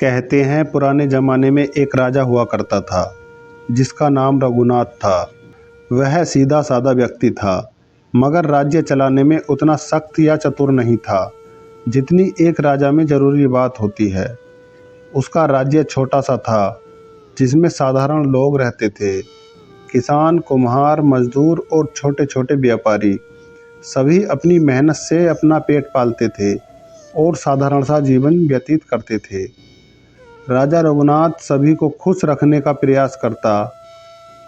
कहते हैं पुराने ज़माने में एक राजा हुआ करता था जिसका नाम रघुनाथ था। वह सीधा साधा व्यक्ति था, मगर राज्य चलाने में उतना सख्त या चतुर नहीं था जितनी एक राजा में ज़रूरी बात होती है। उसका राज्य छोटा सा था जिसमें साधारण लोग रहते थे। किसान, कुम्हार, मजदूर और छोटे छोटे व्यापारी सभी अपनी मेहनत से अपना पेट पालते थे और साधारण सा जीवन व्यतीत करते थे। राजा रघुनाथ सभी को खुश रखने का प्रयास करता,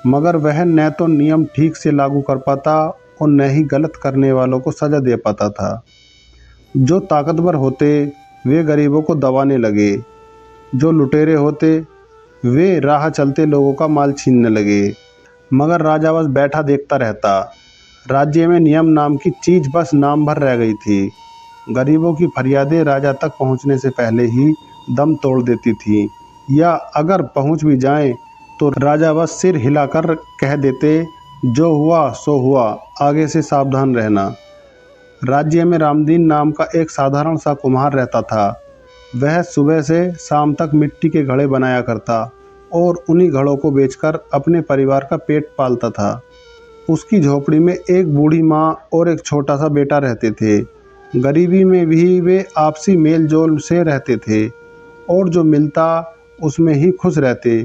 मगर वह न तो नियम ठीक से लागू कर पाता और न ही गलत करने वालों को सजा दे पाता था। जो ताकतवर होते वे गरीबों को दबाने लगे, जो लुटेरे होते वे राह चलते लोगों का माल छीनने लगे, मगर राजा बस बैठा देखता रहता। राज्य में नियम नाम की चीज़ बस नाम भर रह गई थी। गरीबों की फरियादें राजा तक पहुंचने से पहले ही दम तोड़ देती थी, या अगर पहुंच भी जाएं तो राजा बस सिर हिलाकर कह देते, जो हुआ सो हुआ, आगे से सावधान रहना। राज्य में रामदीन नाम का एक साधारण सा कुम्हार रहता था। वह सुबह से शाम तक मिट्टी के घड़े बनाया करता और उन्हीं घड़ों को बेचकर अपने परिवार का पेट पालता था। उसकी झोपड़ी में एक बूढ़ी माँ और एक छोटा सा बेटा रहते थे। गरीबी में भी वे आपसी मेल जोल से रहते थे और जो मिलता उसमें ही खुश रहते।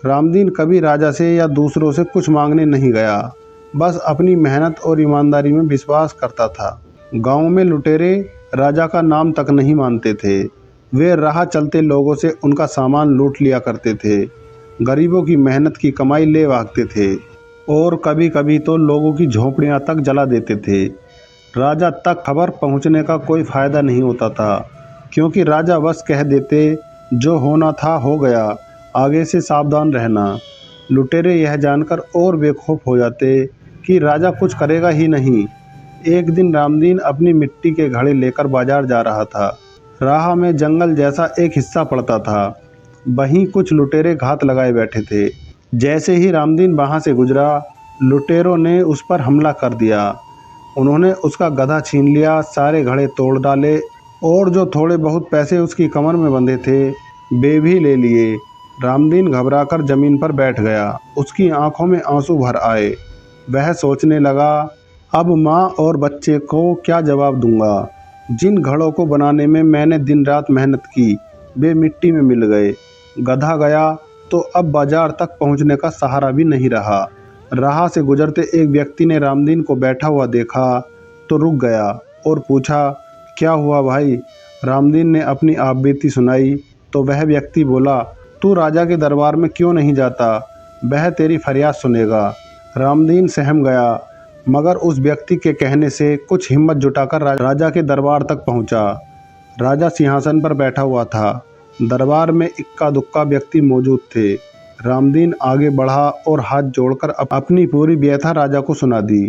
रामदीन कभी राजा से या दूसरों से कुछ मांगने नहीं गया, बस अपनी मेहनत और ईमानदारी में विश्वास करता था। गांव में लुटेरे राजा का नाम तक नहीं मानते थे। वे राह चलते लोगों से उनका सामान लूट लिया करते थे, गरीबों की मेहनत की कमाई ले भागते थे और कभी कभी तो लोगों की झोंपड़ियां तक जला देते थे। राजा तक खबर पहुंचने का कोई फ़ायदा नहीं होता था, क्योंकि राजा बस कह देते, जो होना था हो गया, आगे से सावधान रहना। लुटेरे यह जानकर और बेखौफ हो जाते कि राजा कुछ करेगा ही नहीं। एक दिन रामदीन अपनी मिट्टी के घड़े लेकर बाजार जा रहा था। राह में जंगल जैसा एक हिस्सा पड़ता था, वहीं कुछ लुटेरे घात लगाए बैठे थे। जैसे ही रामदीन वहां से गुजरा, लुटेरों ने उस पर हमला कर दिया। उन्होंने उसका गधा छीन लिया, सारे घड़े तोड़ डाले और जो थोड़े बहुत पैसे उसकी कमर में बंधे थे वे भी ले लिए। रामदीन घबराकर जमीन पर बैठ गया। उसकी आंखों में आंसू भर आए। वह सोचने लगा, अब माँ और बच्चे को क्या जवाब दूंगा। जिन घड़ों को बनाने में मैंने दिन रात मेहनत की वे मिट्टी में मिल गए। गधा गया तो अब बाजार तक पहुंचने का सहारा भी नहीं रहा। राह से गुजरते एक व्यक्ति ने रामदीन को बैठा हुआ देखा तो रुक गया और पूछा, क्या हुआ भाई। रामदीन ने अपनी आपबीती सुनाई तो वह व्यक्ति बोला, तू राजा के दरबार में क्यों नहीं जाता, वह तेरी फरियाद सुनेगा। रामदीन सहम गया, मगर उस व्यक्ति के कहने से कुछ हिम्मत जुटाकर राजा के दरबार तक पहुंचा। राजा सिंहासन पर बैठा हुआ था। दरबार में इक्का दुक्का व्यक्ति मौजूद थे। रामदीन आगे बढ़ा और हाथ जोड़कर अपनी पूरी व्यथा राजा को सुना दी।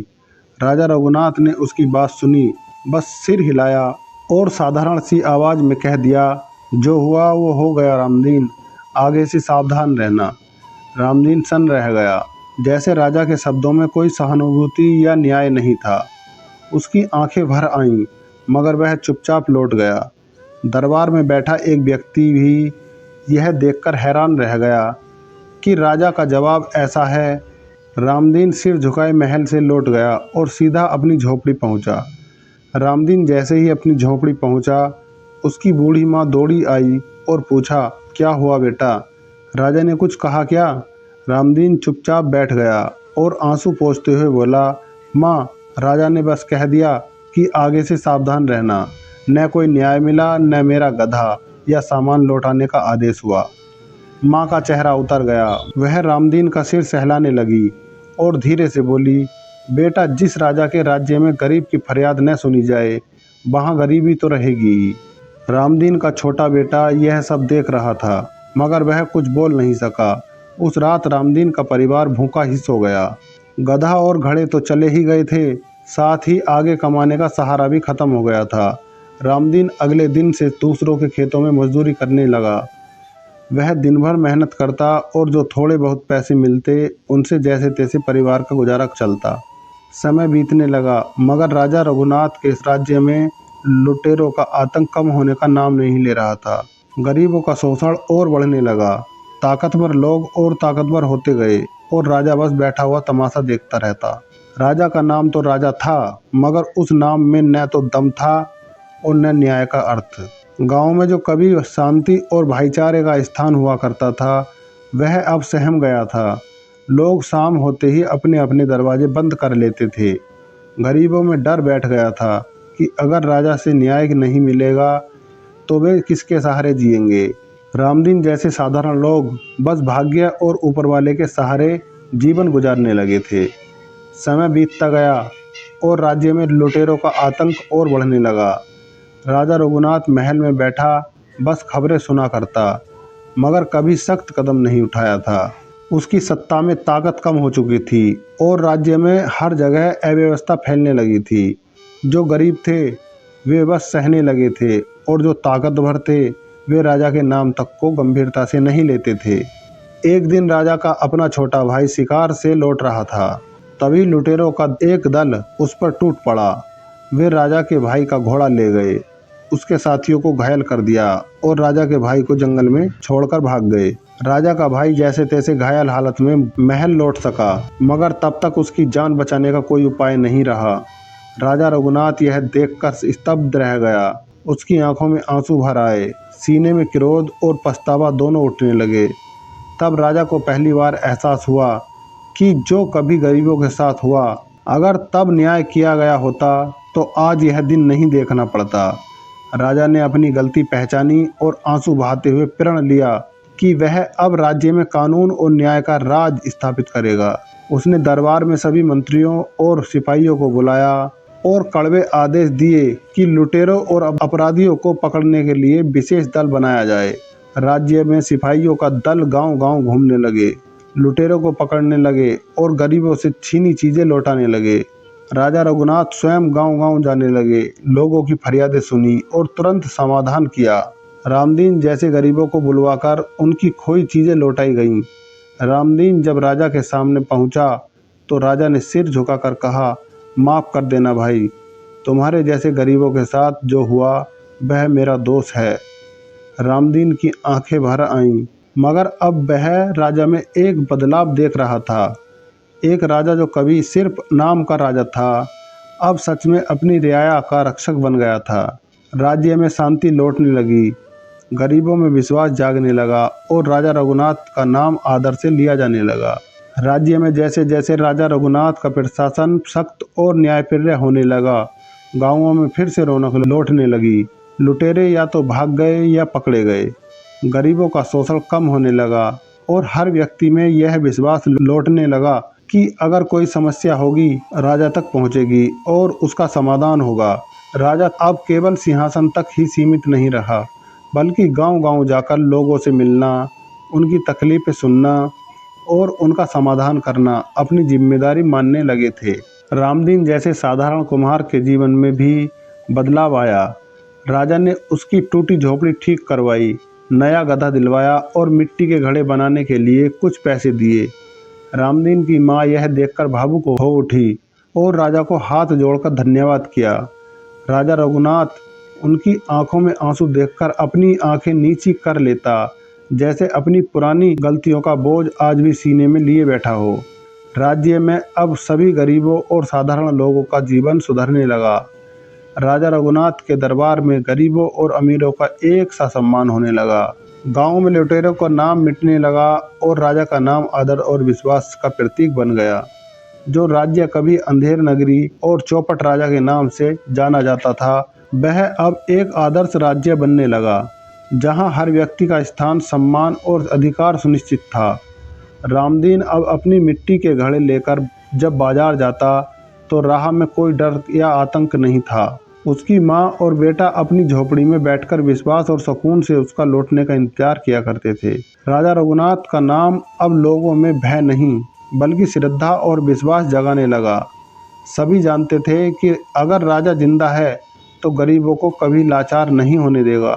राजा रघुनाथ ने उसकी बात सुनी, बस सिर हिलाया और साधारण सी आवाज़ में कह दिया, जो हुआ वो हो गया रामदीन, आगे से सावधान रहना। रामदीन सन्न रह गया, जैसे राजा के शब्दों में कोई सहानुभूति या न्याय नहीं था। उसकी आंखें भर आईं, मगर वह चुपचाप लौट गया। दरबार में बैठा एक व्यक्ति भी यह देखकर हैरान रह गया कि राजा का जवाब ऐसा है। रामदीन सिर झुकाए महल से लौट गया और सीधा अपनी झोपड़ी पहुंचा। रामदीन जैसे ही अपनी झोपड़ी पहुंचा, उसकी बूढ़ी माँ दौड़ी आई और पूछा, क्या हुआ बेटा, राजा ने कुछ कहा क्या। रामदीन चुपचाप बैठ गया और आंसू पोंछते हुए बोला, माँ, राजा ने बस कह दिया कि आगे से सावधान रहना। न कोई न्याय मिला, न मेरा गधा या सामान लौटाने का आदेश हुआ। माँ का चेहरा उतर गया। वह रामदीन का सिर सहलाने लगी और धीरे से बोली, बेटा, जिस राजा के राज्य में गरीब की फरियाद न सुनी जाए वहाँ गरीबी तो रहेगी। रामदीन का छोटा बेटा यह सब देख रहा था, मगर वह कुछ बोल नहीं सका। उस रात रामदीन का परिवार भूखा ही सो गया। गधा और घड़े तो चले ही गए थे, साथ ही आगे कमाने का सहारा भी खत्म हो गया था। रामदीन अगले दिन से दूसरों के खेतों में मजदूरी करने लगा। वह दिन भर मेहनत करता और जो थोड़े बहुत पैसे मिलते उनसे जैसे तैसे परिवार का गुजारा चलता। समय बीतने लगा, मगर राजा रघुनाथ के राज्य में लुटेरों का आतंक कम होने का नाम नहीं ले रहा था। गरीबों का शोषण और बढ़ने लगा। ताकतवर लोग और ताकतवर होते गए और राजा बस बैठा हुआ तमाशा देखता रहता। राजा का नाम तो राजा था, मगर उस नाम में न तो दम था और न न्याय का अर्थ। गांव में जो कभी शांति और भाईचारे का स्थान हुआ करता था, वह अब सहम गया था। लोग शाम होते ही अपने अपने दरवाजे बंद कर लेते थे। गरीबों में डर बैठ गया था कि अगर राजा से न्याय नहीं मिलेगा तो वे किसके सहारे जिएंगे। रामदीन जैसे साधारण लोग बस भाग्य और ऊपर वाले के सहारे जीवन गुजारने लगे थे। समय बीतता गया और राज्य में लुटेरों का आतंक और बढ़ने लगा। राजा रघुनाथ महल में बैठा बस खबरें सुना करता, मगर कभी सख्त कदम नहीं उठाया था। उसकी सत्ता में ताकत कम हो चुकी थी और राज्य में हर जगह अव्यवस्था फैलने लगी थी। जो गरीब थे वे बस सहने लगे थे और जो ताकतवर थे वे राजा के नाम तक को गंभीरता से नहीं लेते थे। एक दिन राजा का अपना छोटा भाई शिकार से लौट रहा था। तभी लुटेरों का एक दल उस पर टूट पड़ा। वे राजा के भाई का घोड़ा ले गए, उसके साथियों को घायल कर दिया और राजा के भाई को जंगल में छोड़कर भाग गए। राजा का भाई जैसे तैसे घायल हालत में महल लौट सका, मगर तब तक उसकी जान बचाने का कोई उपाय नहीं रहा। राजा रघुनाथ यह देखकर स्तब्ध रह गया। उसकी आंखों में आंसू भर आए, सीने में क्रोध और पछतावा दोनों उठने लगे। तब राजा को पहली बार एहसास हुआ कि जो कभी गरीबों के साथ हुआ, अगर तब न्याय किया गया होता तो आज यह दिन नहीं देखना पड़ता। राजा ने अपनी गलती पहचानी और आंसू बहाते हुए प्रण लिया कि वह अब राज्य में कानून और न्याय का राज स्थापित करेगा। उसने दरबार में सभी मंत्रियों और सिपाहियों को बुलाया और कड़वे आदेश दिए कि लुटेरों और अपराधियों को पकड़ने के लिए विशेष दल बनाया जाए। राज्य में सिपाहियों का दल गांव-गांव घूमने लगे, लुटेरों को पकड़ने लगे और गरीबों से छीनी चीजें लौटाने लगे। राजा रघुनाथ स्वयं गांव-गांव जाने लगे, लोगों की फरियादें सुनी और तुरंत समाधान किया। रामदीन जैसे गरीबों को बुलवाकर उनकी खोई चीजें लौटाई गईं। रामदीन जब राजा के सामने पहुंचा तो राजा ने सिर झुकाकर कहा, माफ कर देना भाई, तुम्हारे जैसे गरीबों के साथ जो हुआ वह मेरा दोष है। रामदीन की आंखें भर आईं, मगर अब वह राजा में एक बदलाव देख रहा था। एक राजा जो कभी सिर्फ नाम का राजा था, अब सच में अपनी रियाया का रक्षक बन गया था। राज्य में शांति लौटने लगी, गरीबों में विश्वास जागने लगा और राजा रघुनाथ का नाम आदर से लिया जाने लगा। राज्य में जैसे जैसे राजा रघुनाथ का प्रशासन सख्त और न्यायप्रिय होने लगा, गांवों में फिर से रौनक लौटने लगी। लुटेरे या तो भाग गए या पकड़े गए, गरीबों का शोषण कम होने लगा और हर व्यक्ति में यह विश्वास लौटने लगा कि अगर कोई समस्या होगी राजा तक पहुंचेगी और उसका समाधान होगा। राजा अब केवल सिंहासन तक ही सीमित नहीं रहा, बल्कि गांव-गांव जाकर लोगों से मिलना, उनकी तकलीफें सुनना और उनका समाधान करना अपनी जिम्मेदारी मानने लगे थे। रामदीन जैसे साधारण कुम्हार के जीवन में भी बदलाव आया। राजा ने उसकी टूटी झोपड़ी ठीक करवाई, नया गधा दिलवाया और मिट्टी के घड़े बनाने के लिए कुछ पैसे दिए। रामदीन की माँ यह देखकर भावुक हो उठी और राजा को हाथ जोड़कर धन्यवाद किया। राजा रघुनाथ उनकी आंखों में आंसू देखकर अपनी आंखें नीची कर लेता, जैसे अपनी पुरानी गलतियों का बोझ आज भी सीने में लिए बैठा हो। राज्य में अब सभी गरीबों और साधारण लोगों का जीवन सुधरने लगा। राजा रघुनाथ के दरबार में गरीबों और अमीरों का एक सा सम्मान होने लगा। गांव में लुटेरों का नाम मिटने लगा और राजा का नाम आदर और विश्वास का प्रतीक बन गया। जो राज्य कभी अंधेर नगरी और चौपट राजा के नाम से जाना जाता था, वह अब एक आदर्श राज्य बनने लगा, जहां हर व्यक्ति का स्थान, सम्मान और अधिकार सुनिश्चित था। रामदीन अब अपनी मिट्टी के घड़े लेकर जब बाजार जाता तो राह में कोई डर या आतंक नहीं था। उसकी माँ और बेटा अपनी झोपड़ी में बैठकर विश्वास और सुकून से उसका लौटने का इंतजार किया करते थे। राजा रघुनाथ का नाम अब लोगों में भय नहीं बल्कि श्रद्धा और विश्वास जगाने लगा। सभी जानते थे कि अगर राजा जिंदा है तो गरीबों को कभी लाचार नहीं होने देगा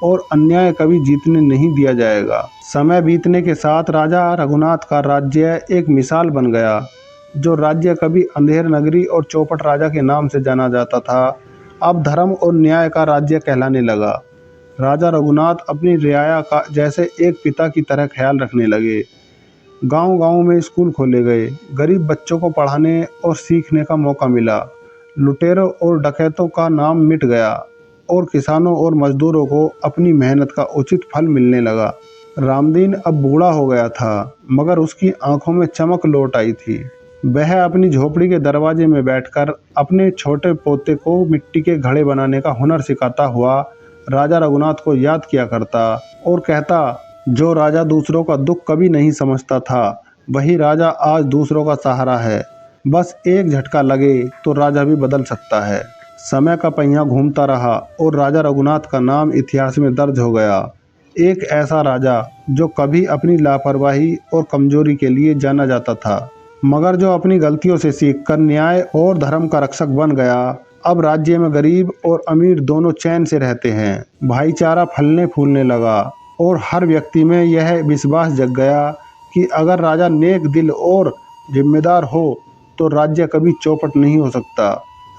और अन्याय कभी जीतने नहीं दिया जाएगा। समय बीतने के साथ राजा रघुनाथ का राज्य एक मिसाल बन गया। जो राज्य कभी अंधेर नगरी और चौपट राजा के नाम से जाना जाता था, अब धर्म और न्याय का राज्य कहलाने लगा। राजा रघुनाथ अपनी रियाया का जैसे एक पिता की तरह ख्याल रखने लगे। गांव-गांव में स्कूल खोले गए, गरीब बच्चों को पढ़ाने और सीखने का मौका मिला। लुटेरों और डकैतों का नाम मिट गया और किसानों और मजदूरों को अपनी मेहनत का उचित फल मिलने लगा। रामदीन अब बूढ़ा हो गया था, मगर उसकी आंखों में चमक लौट आई थी। वह अपनी झोपड़ी के दरवाजे में बैठकर अपने छोटे पोते को मिट्टी के घड़े बनाने का हुनर सिखाता हुआ राजा रघुनाथ को याद किया करता और कहता, जो राजा दूसरों का दुख कभी नहीं समझता था, वही राजा आज दूसरों का सहारा है। बस एक झटका लगे तो राजा भी बदल सकता है। समय का पहिया घूमता रहा और राजा रघुनाथ का नाम इतिहास में दर्ज हो गया। एक ऐसा राजा जो कभी अपनी लापरवाही और कमजोरी के लिए जाना जाता था, मगर जो अपनी गलतियों से सीखकर न्याय और धर्म का रक्षक बन गया। अब राज्य में गरीब और अमीर दोनों चैन से रहते हैं। भाईचारा फलने फूलने लगा और हर व्यक्ति में यह विश्वास जग गया कि अगर राजा नेक दिल और जिम्मेदार हो तो राज्य कभी चौपट नहीं हो सकता।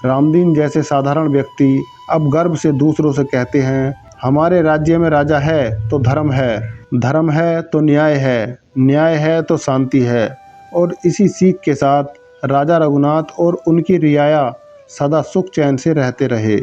रामदीन जैसे साधारण व्यक्ति अब गर्व से दूसरों से कहते हैं, हमारे राज्य में राजा है तो धर्म है, धर्म है तो न्याय है, न्याय है तो शांति है। और इसी सीख के साथ राजा रघुनाथ और उनकी रियाया सदा सुख चैन से रहते रहे।